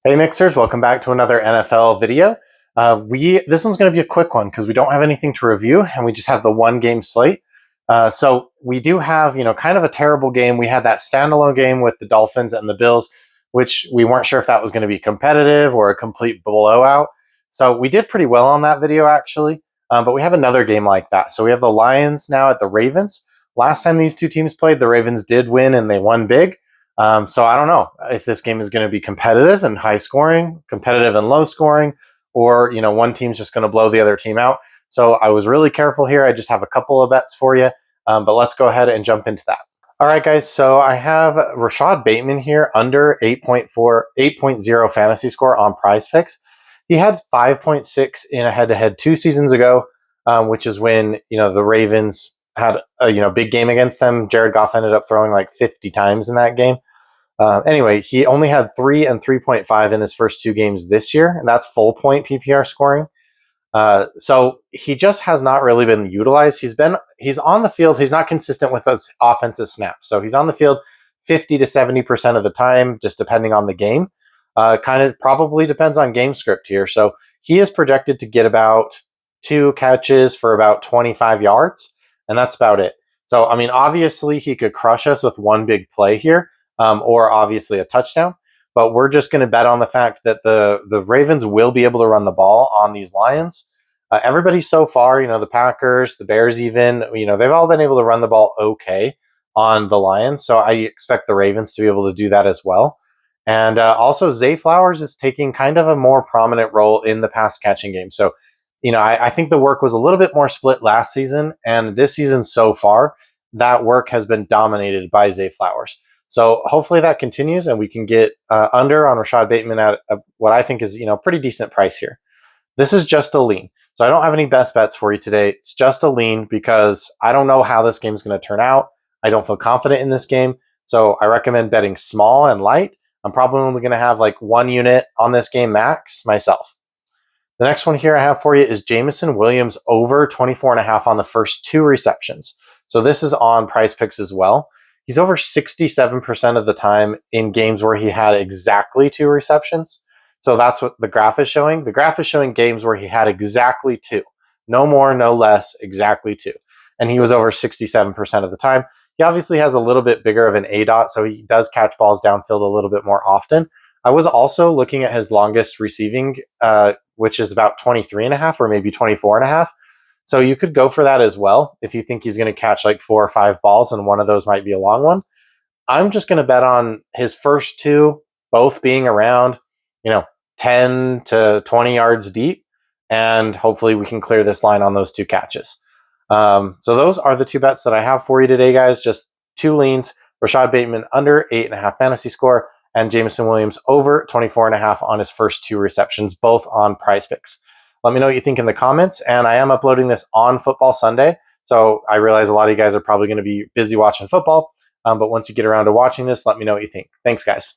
Hey Mixers, welcome back to another NFL video. This one's going to be a quick one because we don't have anything to review and we just have the one game slate. So we do have, kind of a terrible game. We had that standalone game with the Dolphins and the Bills, which we weren't sure if that was going to be competitive or a complete blowout. So we did pretty well on that video actually, but we have another game like that. So we have the Lions now at the Ravens. Last time these two teams played, the Ravens did win and they won big. So I don't know if this game is going to be competitive and high scoring, competitive and low scoring, or one team's just going to blow the other team out. So I was really careful here. I just have a couple of bets for you, but let's go ahead and jump into that. All right, guys. So I have Rashad Bateman here under 8.0 fantasy score on Prize Picks. He had 5.6 in a head-to-head 2 seasons ago, which is when the Ravens had a big game against them. Jared Goff ended up throwing like 50 times in that game. Anyway, he only had 3 and 3.5 in his first 2 games this year, and that's full point PPR scoring. So he just has not really been utilized. He's on the field. He's not consistent with his offensive snaps. So he's on the field 50 to 70% of the time, just depending on the game. Kind of probably depends on game script here. So he is projected to get about 2 catches for about 25 yards, and that's about it. So, I mean, obviously he could crush us with one big play here. Or obviously a touchdown. But we're just going to bet on the fact that the Ravens will be able to run the ball on these Lions. Everybody so far, the Packers, the Bears even, they've all been able to run the ball okay on the Lions. So I expect the Ravens to be able to do that as well. And also Zay Flowers is taking kind of a more prominent role in the pass catching game. So, I think the work was a little bit more split last season. And this season so far, that work has been dominated by Zay Flowers. So hopefully that continues and we can get under on Rashad Bateman at what I think is pretty decent price here. This is just a lean. So I don't have any best bets for you today. It's just a lean because I don't know how this game is going to turn out. I don't feel confident in this game. So I recommend betting small and light. I'm probably only going to have like 1 unit on this game max myself. The next one here I have for you is Jameson Williams over 24.5 on the first 2 receptions. So this is on Prize Picks as well. He's over 67% of the time in games where he had exactly 2 receptions. So that's what the graph is showing. The graph is showing games where he had exactly 2. No more, no less, exactly 2. And he was over 67% of the time. He obviously has a little bit bigger of an ADOT, so he does catch balls downfield a little bit more often. I was also looking at his longest receiving, which is about 23.5 or maybe 24.5. So you could go for that as well if you think he's going to catch like 4 or 5 balls and one of those might be a long one. I'm just going to bet on his first 2 both being around, 10 to 20 yards deep, and hopefully we can clear this line on those 2 catches. So those are the 2 bets that I have for you today, guys. Just 2 leans: Rashad Bateman under 8.5 fantasy score, and Jameson Williams over 24.5 on his first 2 receptions, both on Prize Picks. Let me know what you think in the comments, and I am uploading this on Football Sunday, so I realize a lot of you guys are probably going to be busy watching football, but once you get around to watching this, let me know what you think. Thanks, guys.